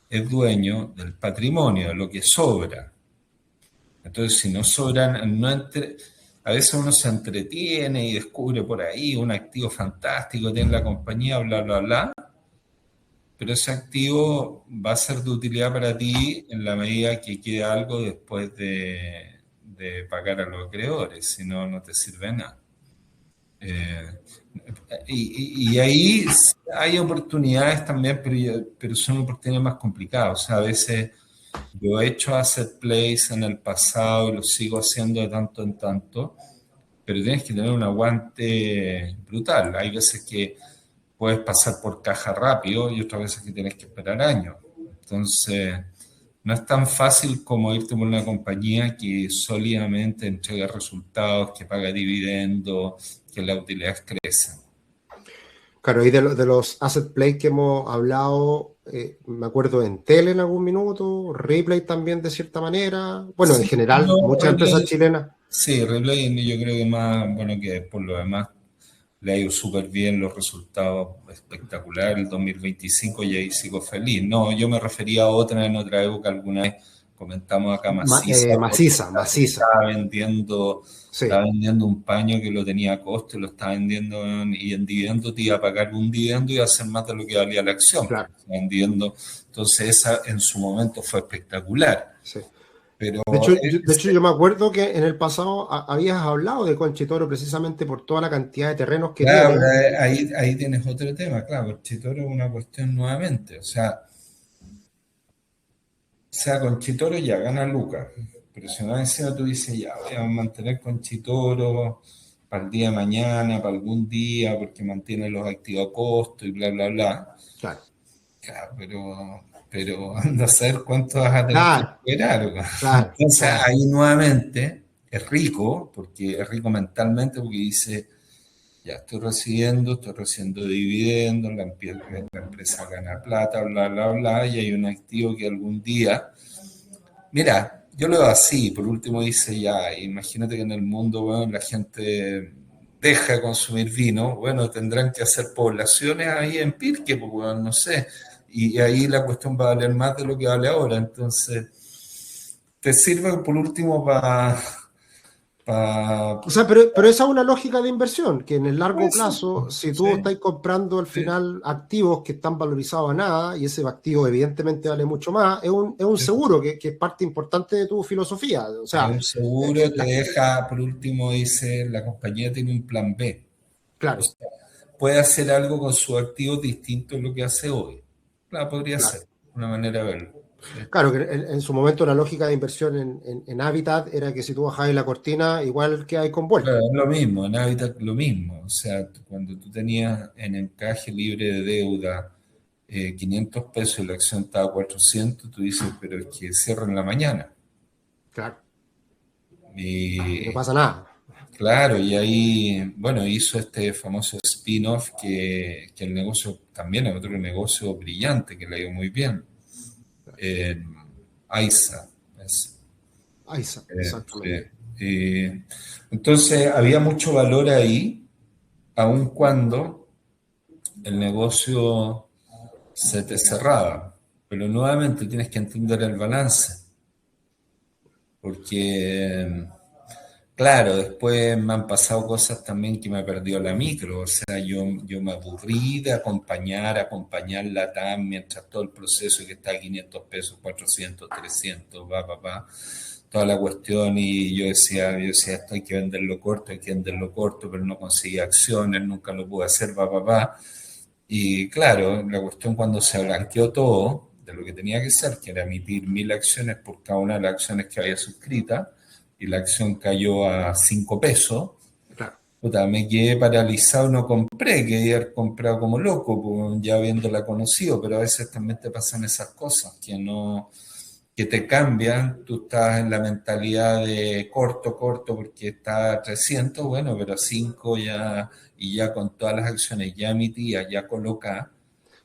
es dueño del patrimonio, de lo que sobra. Entonces, si no sobran, a veces uno se entretiene y descubre por ahí un activo fantástico, tiene la compañía, bla, bla, bla, pero ese activo va a ser de utilidad para ti en la medida que quede algo después de pagar a los acreedores, si no, no te sirve nada. Y ahí hay oportunidades también, pero son oportunidades más complicadas. O sea, a veces yo he hecho asset plays en el pasado y lo sigo haciendo de tanto en tanto, pero tienes que tener un aguante brutal. Hay veces que puedes pasar por caja rápido y otras veces que tienes que esperar años. Entonces, no es tan fácil como irte por una compañía que sólidamente entrega resultados, que paga dividendos, que las utilidades crecen. Claro, y de los asset play que hemos hablado, me acuerdo en Tele en algún minuto, Replay también de cierta manera, bueno, sí, en general, muchas empresas chilenas. Sí, Replay yo creo que más, bueno, que por lo demás le ha ido súper bien, los resultados espectaculares, el 2025 y ahí sigo feliz. No, yo me refería a otra en otra época, alguna vez comentamos acá Maciza. Estaba vendiendo un paño que lo tenía a costo, lo estaba vendiendo y en dividendo te iba a pagar un dividendo y iba a hacer más de lo que valía la acción. Claro. Vendiendo. Entonces esa en su momento fue espectacular. Sí. Pero de hecho, yo me acuerdo que en el pasado habías hablado de Conchitoro precisamente por toda la cantidad de terrenos que tiene. Ahí tienes otro tema, claro, Conchitoro es una cuestión nuevamente, o sea, Conchitoro ya gana lucas, pero si no encima tú dices, ya voy a mantener Conchitoro para el día de mañana, para algún día, porque mantiene los activos a costo y bla, bla, bla. Claro. Claro, pero anda a saber cuánto vas a tener que esperar. Claro, entonces ahí nuevamente es rico, porque es rico mentalmente, porque dice, ya estoy recibiendo dividendos, la empresa gana plata, bla, bla, bla, y hay un activo que algún día, mira, yo lo veo así, por último dice, ya, imagínate que en el mundo, bueno, la gente deja de consumir vino, bueno, tendrán que hacer poblaciones ahí en Pirque, porque bueno, no sé, y ahí la cuestión va a valer más de lo que vale ahora, entonces te sirve por último para... O sea, pero esa es una lógica de inversión, que en el largo Puede ser, plazo, si tú sí, estás comprando al sí, final activos que están valorizados a nada, y ese activo evidentemente vale mucho más, es un sí. seguro que es parte importante de tu filosofía. O Es sea, un eh, seguro, eh, te la- deja, por último, dice, la compañía tiene un plan B. O claro, sea, puede hacer algo con sus activos distinto a lo que hace hoy. Claro, podría claro. ser una manera de verlo. Sí. Claro, que en su momento la lógica de inversión en Habitat era que si tú bajabas la cortina, igual que hay con Claro, vuelta. es lo mismo, en Habitat lo mismo. O sea, cuando tú tenías en encaje libre de deuda 500 pesos y la acción estaba a 400, tú dices, pero es que cierra en la mañana. Claro, y no Y pasa nada. claro, y ahí, bueno, hizo este famoso spin-off que el negocio también es otro negocio brillante que le ha ido muy bien. Eh, AISA. Sí. Exactamente. Entonces, había mucho valor ahí, aun cuando el negocio se te cerraba. Pero nuevamente tienes que entender el balance, porque claro, después me han pasado cosas también que me perdió la micro, o sea, yo me aburrí de acompañar la TAM mientras todo el proceso que está a 500 pesos, 400, 300, toda la cuestión y yo decía, esto hay que venderlo corto, pero no conseguía acciones, nunca lo pude hacer, Y claro, la cuestión cuando se blanqueó todo de lo que tenía que ser, que era emitir 1.000 acciones por cada una de las acciones que había suscritas, y la acción cayó a 5 pesos, Claro. puta, me quedé paralizado, no compré, quería haber comprado como loco, pues, ya habiéndola conocido, pero a veces también te pasan esas cosas que no, que te cambian, tú estás en la mentalidad de corto, corto, porque está a 300, bueno, pero a 5 ya, y ya con todas las acciones ya emitidas, ya colocadas,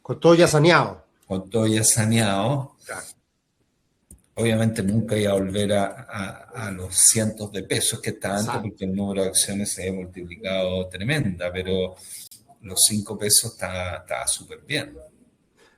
Con todo ya saneado. con todo ya saneado, Claro. obviamente nunca iba a volver a los cientos de pesos que estaba antes, Exacto. porque el número de acciones se había multiplicado tremenda, pero los 5 pesos está súper bien.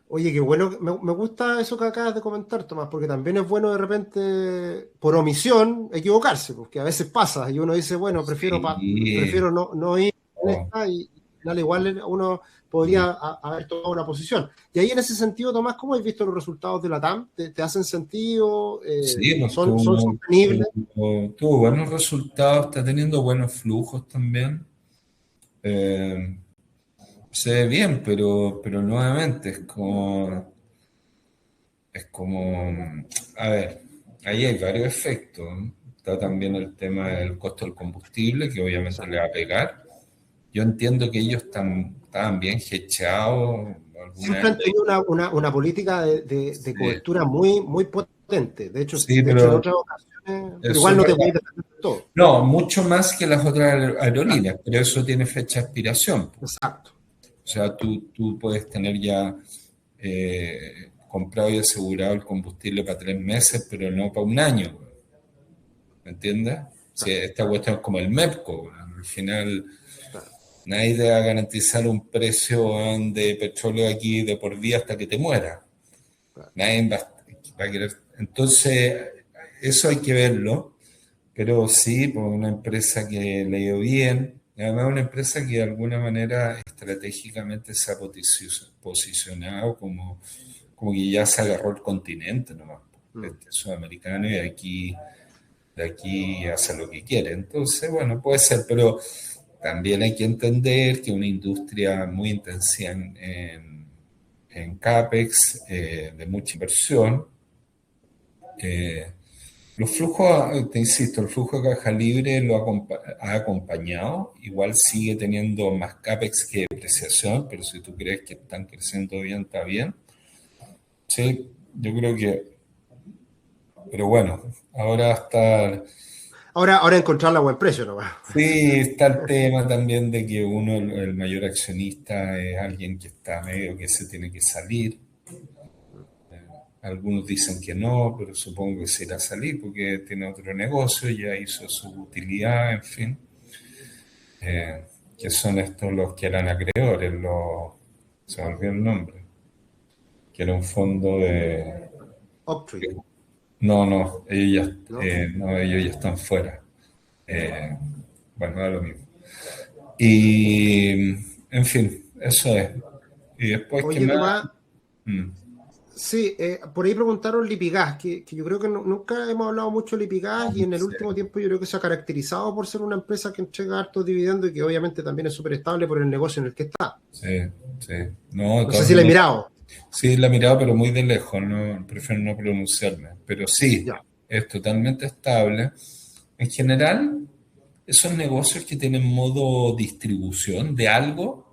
Oye, qué bueno, me gusta eso que acabas de comentar, Tomás, porque también es bueno de repente, por omisión, equivocarse, porque a veces pasa y uno dice, bueno, Sí, prefiero no ir en oh, esta y al final igual uno podría haber tomado una posición. Y ahí en ese sentido, Tomás, ¿cómo has visto los resultados de la TAM? ¿Te hacen sentido? sí, pues ¿Son sostenibles? tuvo buenos resultados, está teniendo buenos flujos también. Eh, Se ve bien, pero nuevamente es como, a ver, ahí hay varios efectos. ¿No? Está también el tema del costo del combustible, que O obviamente sea, le va a pegar. Yo entiendo que ellos estaban bien hechados, alguna siempre vez han tenido una política de leí. cobertura muy, muy potente. De hecho, Sí, en pero otras ocasiones, pero eso igual es no te verdad. puedes defender de todo. No, mucho más que las otras Claro, aerolíneas, pero eso tiene fecha de expiración. exacto. O sea, tú puedes tener ya comprado y asegurado el combustible para 3 meses, pero no para un año. ¿Me entiendes? Si Claro, esta cuestión es como el MEPCO. Al final, claro, nadie te va a garantizar un precio de petróleo aquí de por vida hasta que te mueras. claro. Nadie va a querer. Entonces, eso hay que verlo. Pero sí, por una empresa que le dio bien, y además una empresa que de alguna manera estratégicamente se ha posicionado como que ya se agarró el continente nomás, Mm. este sudamericano, y de aquí hace lo que quiere. Entonces, bueno, puede ser, pero también hay que entender que una industria muy intensiva en CAPEX, de mucha inversión, eh, los flujos, te insisto, el flujo de caja libre ha acompañado, igual sigue teniendo más CAPEX que depreciación, pero si tú crees que están creciendo bien, está bien. Sí, yo creo que, pero bueno, ahora está, Ahora encontrarla a buen precio, ¿no? sí, está el tema también de que uno, el mayor accionista, es alguien que está medio que se tiene que salir. Algunos dicen que no, pero supongo que se irá a salir porque tiene otro negocio, ya hizo su utilidad, en fin. Que son estos los que eran acreedores, se me olvidó el nombre, que era un fondo de, Octree. No, ellos ¿no? no, ellos ya están fuera. Eh, bueno, da lo mismo. Y, en fin, eso es. Y después, ¿qué Oye, más? Tomás, Mm, sí, por ahí preguntaron Lipigas, que yo creo que nunca hemos hablado mucho de Lipigas y en el sí, último tiempo yo creo que se ha caracterizado por ser una empresa que entrega hartos dividendos y que obviamente también es súper estable por el negocio en el que está. sí, sí. No, de No sé todas si la he maneras. mirado. Sí, la he mirado, pero muy de lejos, no, prefiero no pronunciarme. Pero sí, Ya, es totalmente estable. En general, esos negocios que tienen modo distribución de algo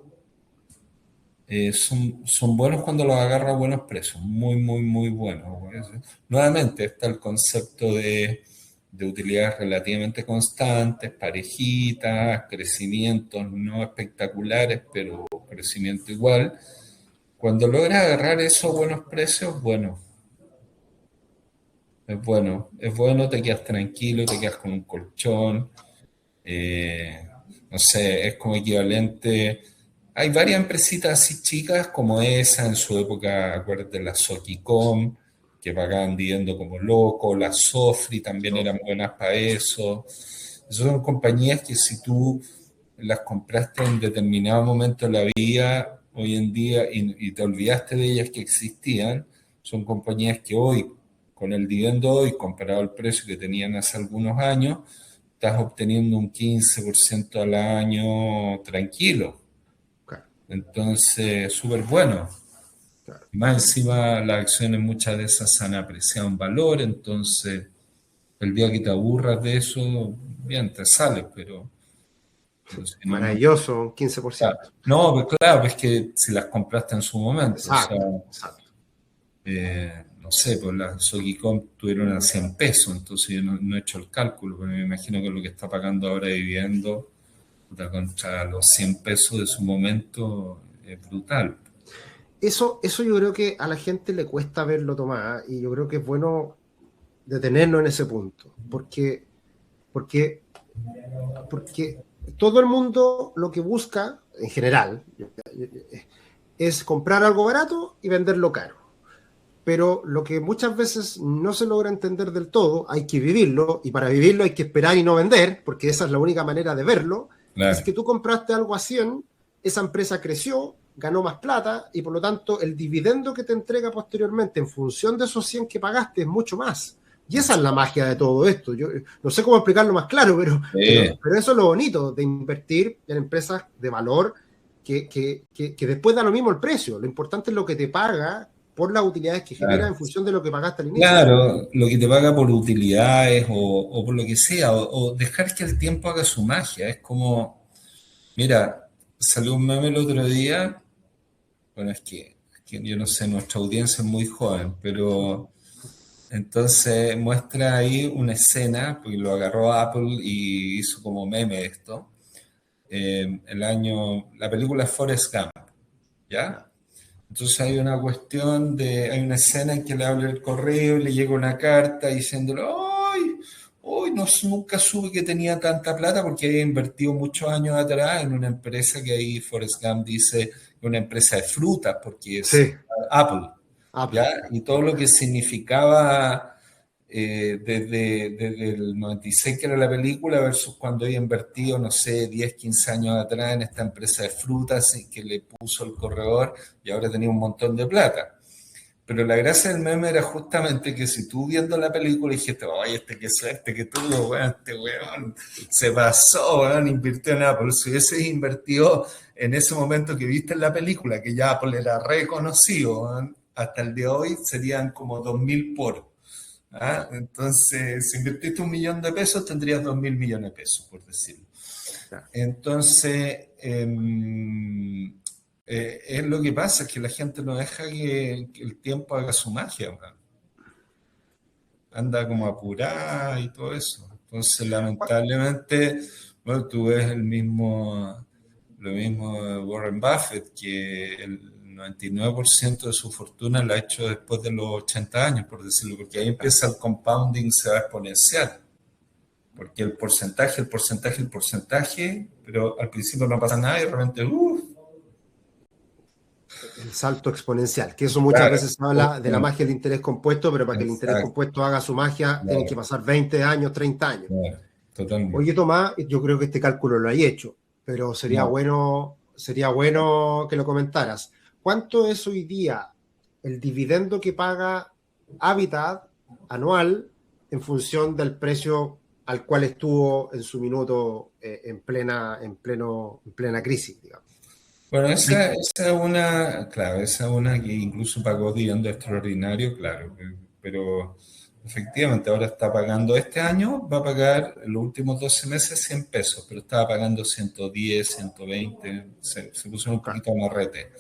son buenos cuando los agarra a buenos precios, muy buenos. Nuevamente está el concepto de utilidades relativamente constantes, parejitas, crecimientos no espectaculares, pero crecimiento igual. Cuando logras agarrar esos buenos precios, bueno, es bueno, te quedas tranquilo, te quedas con un colchón, eh, no sé, es como equivalente. Hay varias empresitas así chicas como esa, en su época, acuérdate, la Sokicom, que pagaban dividendo como loco, la Sofri también eran Sofri. buenas para eso. Esas son compañías que si tú las compraste en determinado momento de la vida, hoy en día, y te olvidaste de ellas que existían, son compañías que hoy, con el dividendo hoy, comparado al precio que tenían hace algunos años, estás obteniendo un 15% al año tranquilo. Claro, Entonces, súper bueno. claro. Más encima, las acciones muchas de esas se han apreciado en valor, entonces el día que te aburras de eso, bien, te sales, pero si no, no. Maravilloso, un Claro. 15%. No, pues claro, es que si las compraste en su momento, o sea, Exacto, exacto. no sé, pues las Sogicom tuvieron a 100 pesos, entonces yo no he hecho el cálculo, pero me imagino que lo que está pagando ahora de dividendo puta, contra los 100 pesos de su momento es brutal. Eso yo creo que a la gente le cuesta verlo, Tomás, y yo creo que es bueno detenernos en ese punto, porque, porque todo el mundo lo que busca, en general, es comprar algo barato y venderlo caro. Pero lo que muchas veces no se logra entender del todo, hay que vivirlo, y para vivirlo hay que esperar y no vender, porque esa es la única manera de verlo, es Claro, que tú compraste algo a 100, esa empresa creció, ganó más plata, y por lo tanto el dividendo que te entrega posteriormente en función de esos 100 que pagaste es mucho más. Y esa es la magia de todo esto. Yo no sé cómo explicarlo más claro, sí, pero eso es lo bonito de invertir en empresas de valor que después da lo mismo el precio. Lo importante es lo que te paga por las utilidades que genera claro. en función de lo que pagaste al inicio. Claro, lo que te paga por utilidades o por lo que sea, o dejar que el tiempo haga su magia. Es como, mira, salió un meme el otro día, bueno, es que yo no sé, nuestra audiencia es muy joven, pero entonces muestra ahí una escena, porque lo agarró Apple y hizo como meme esto, la película Forrest Gump, ¿ya? Ya, Entonces hay una escena en que le habla el correo y le llega una carta diciéndole, ¡ay! Hoy no, nunca supe que tenía tanta plata porque había invertido muchos años atrás en una empresa que ahí Forrest Gump dice, una empresa de frutas, porque es sí, Apple, ¿ya? Apple. Y todo lo que significaba desde el 96 que era la película versus cuando había invertido, no sé, 10 15 años atrás en esta empresa de frutas y que le puso el corredor y ahora tenía un montón de plata. Pero la gracia del meme era justamente que si tú viendo la película dijiste, oye, qué suerte que tuvo, weón, este weón se pasó, weón, invirtió en Apple. Si hubieses invertido en ese momento que viste en la película, que ya Apple era reconocido, weón, hasta el día de hoy serían como 2.000 por. ¿Ah? Entonces, si invertiste 1.000.000 de pesos, tendrías 2.000 millones de pesos, por decirlo. Ya. Entonces, es lo que pasa, es que la gente no deja que el tiempo haga su magia, man. Anda como apurada y todo eso. Entonces, lamentablemente, bueno, tú ves lo mismo de Warren Buffett, que el 99% de su fortuna la ha hecho después de los 80 años, por decirlo, porque ahí empieza el compounding, se va a exponencial, porque el porcentaje, pero al principio no pasa nada y de repente, el salto exponencial, que eso muchas Claro, veces se habla de la magia del interés compuesto, pero para que el interés exacto, compuesto haga su magia tienen que claro, pasar 20 años, 30 años. claro, totalmente. Oye, Tomás, yo creo que este cálculo lo hay hecho, pero No. sería bueno que lo comentaras. ¿Cuánto es hoy día el dividendo que paga Habitat anual en función del precio al cual estuvo en su minuto en plena crisis, digamos? Bueno, esa es una, claro, esa es una que incluso pagó dividendo extraordinario, claro, pero efectivamente ahora está pagando, este año va a pagar en los últimos 12 meses 100 pesos, pero estaba pagando 110, 120, se puso un Claro. poquito amarrete.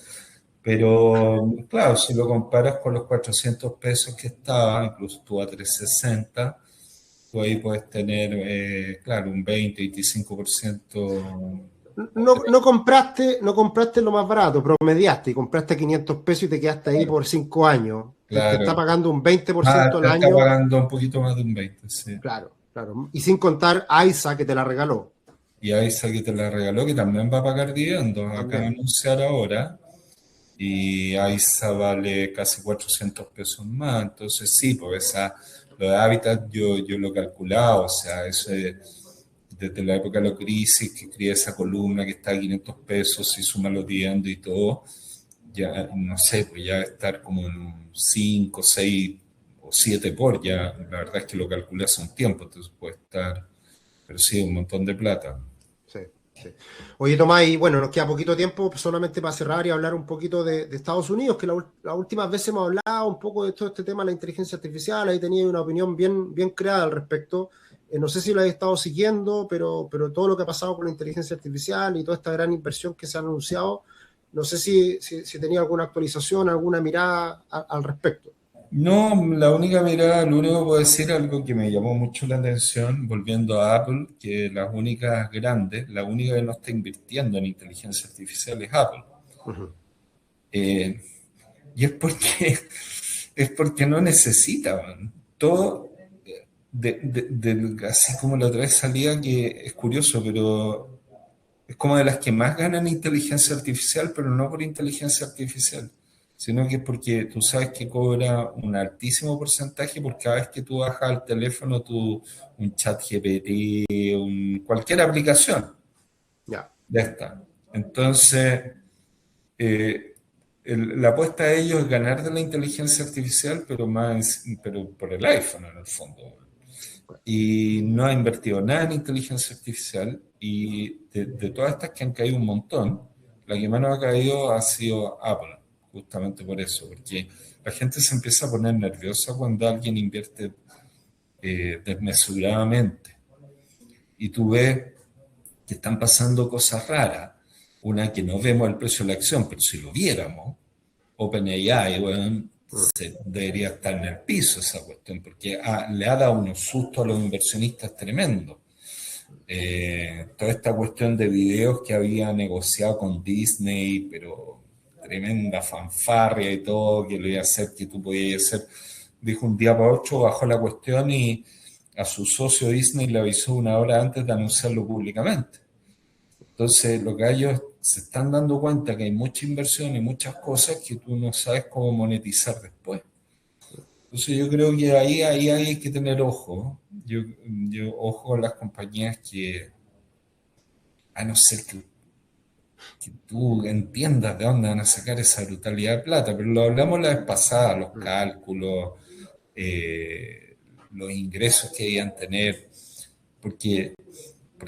Pero claro, si lo comparas con los 400 pesos que estaba, incluso estuvo a 360, tú ahí puedes tener, claro, un 20-25%. No compraste lo más barato, promediaste y compraste 500 pesos y te quedaste ahí Claro, por 5 años. Te está claro. pagando un veinte por Ah, ciento al te está año. pagando un poquito más de un 20, sí. Claro, claro. Y sin contar AISA que te la regaló Y Aiza que te la regaló, que también va a pagar dividendos, acaba de también. anunciar ahora, y Aiza vale casi 400 pesos más, entonces sí, pues lo de Habitat yo lo he calculado, o sea, eso desde la época de la crisis, que crea esa columna que está a 500 pesos y suma los dividendos y todo, ya no sé, pues ya estar como en un 5, 6 o 7 por, ya la verdad es que lo calculé hace un tiempo, entonces puede estar, pero sí, un montón de plata. Sí, sí. Oye, Tomás, y bueno, nos queda poquito tiempo solamente para cerrar y hablar un poquito de Estados Unidos, que las últimas veces hemos hablado un poco de todo este tema de la inteligencia artificial, ahí tenía una opinión bien creada al respecto. No sé si lo has estado siguiendo, pero todo lo que ha pasado con la inteligencia artificial y toda esta gran inversión que se ha anunciado, no sé si tenía alguna actualización, alguna mirada al respecto. No, la única mirada, lo único que puedo decir, algo que me llamó mucho la atención, volviendo a Apple, que las únicas grandes, la única que no está invirtiendo en inteligencia artificial es Apple. Ujú. Eh, y es porque no necesita, man. Todo, así como la otra vez salía, que es curioso, pero es como de las que más ganan inteligencia artificial, pero no por inteligencia artificial, sino que es porque tú sabes que cobra un altísimo porcentaje por cada vez que tú bajas al teléfono un chat GPT, cualquier aplicación Ya. de esta. Entonces, eh, la apuesta de ellos es ganar de la inteligencia artificial, pero por el iPhone en el fondo. Y no ha invertido nada en inteligencia artificial y de todas estas que han caído un montón, la que menos ha caído ha sido Apple, justamente por eso, porque la gente se empieza a poner nerviosa cuando alguien invierte desmesuradamente y tú ves que están pasando cosas raras, una que no vemos el precio de la acción, pero si lo viéramos, OpenAI, bueno, Mm. debería estar en el piso esa cuestión, porque le ha dado unos sustos a los inversionistas tremendos. Toda esta cuestión de videos que había negociado con Disney, pero tremenda fanfarria y todo, que lo iba a hacer, que tú podías hacer, dijo un día para otro, bajó la cuestión y a su socio Disney le avisó una hora antes de anunciarlo públicamente. Entonces, lo que ellos se están dando cuenta que hay mucha inversión y muchas cosas que tú no sabes cómo monetizar después. Entonces, yo creo que ahí hay que tener ojo. Ojo a las compañías que, a no ser que tú entiendas de dónde van a sacar esa brutalidad de plata, pero lo hablamos la vez pasada, los Mm. cálculos, los ingresos que debían tener, porque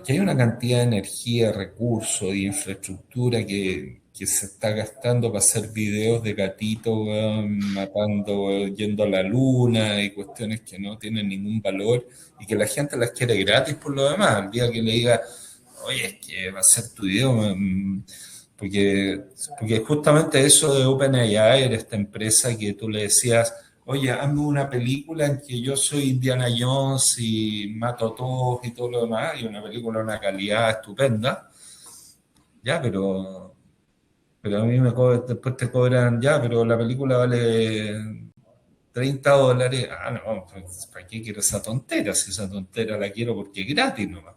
hay una cantidad de energía, recursos y infraestructura que se está gastando para hacer videos de gatitos, weón, matando, weón, yendo a la luna y cuestiones que no tienen ningún valor y que la gente las quiere gratis por lo demás. El día que le diga, oye, es que va a ser tu video, porque, porque justamente eso de OpenAI era esta empresa que tú le decías, oye, hazme una película en que yo soy Indiana Jones y mato a todos y todo lo demás, y una película de una calidad estupenda, ya, pero a mí después te cobran, ya, pero la película vale $30. Ah, no, pues, ¿para qué quiero esa tontera? Si esa tontera la quiero porque es gratis nomás.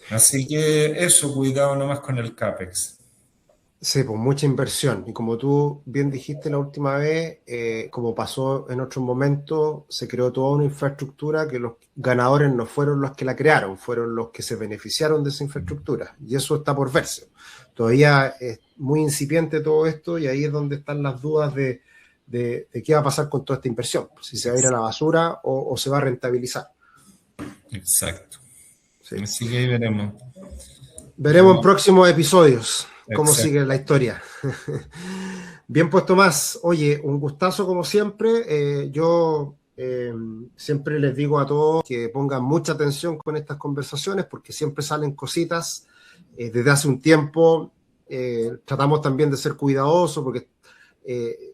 Así que eso, cuidado nomás con el CAPEX. Sí, pues mucha inversión. Y como tú bien dijiste la última vez, como pasó en otros momentos, se creó toda una infraestructura que los ganadores no fueron los que la crearon, fueron los que se beneficiaron de esa infraestructura. Y eso está por verse. Todavía es muy incipiente todo esto y ahí es donde están las dudas de qué va a pasar con toda esta inversión. Si se va a ir a la basura o se va a rentabilizar. Exacto. Sí. Así que ahí veremos. Veremos en próximos episodios cómo Exacto. sigue la historia. Bien, pues Tomás, oye, un gustazo como siempre. Yo siempre les digo a todos que pongan mucha atención con estas conversaciones porque siempre salen cositas. Desde hace un tiempo tratamos también de ser cuidadosos porque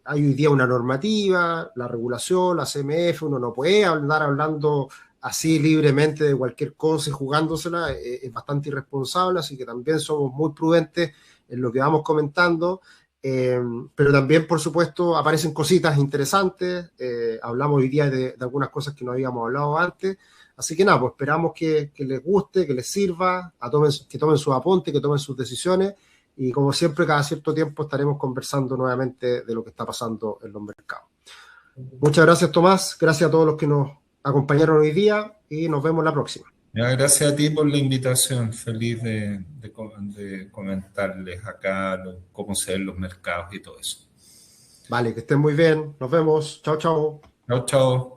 hay hoy día una normativa, la regulación, la CMF, uno no puede andar hablando así libremente de cualquier cosa y jugándosela, es bastante irresponsable, así que también somos muy prudentes en lo que vamos comentando, pero también, por supuesto, aparecen cositas interesantes, hablamos hoy día de algunas cosas que no habíamos hablado antes, así que nada, pues esperamos que les guste, que les sirva, que tomen sus apuntes, que tomen sus decisiones, y como siempre, cada cierto tiempo estaremos conversando nuevamente de lo que está pasando en los mercados. Muchas gracias, Tomás, gracias a todos los que nos acompañaron hoy día y nos vemos la próxima. Ya, gracias a ti por la invitación. Feliz de comentarles acá cómo se ven los mercados y todo eso. Vale, que estén muy bien. Nos vemos. Chao, chao. Chao, chao.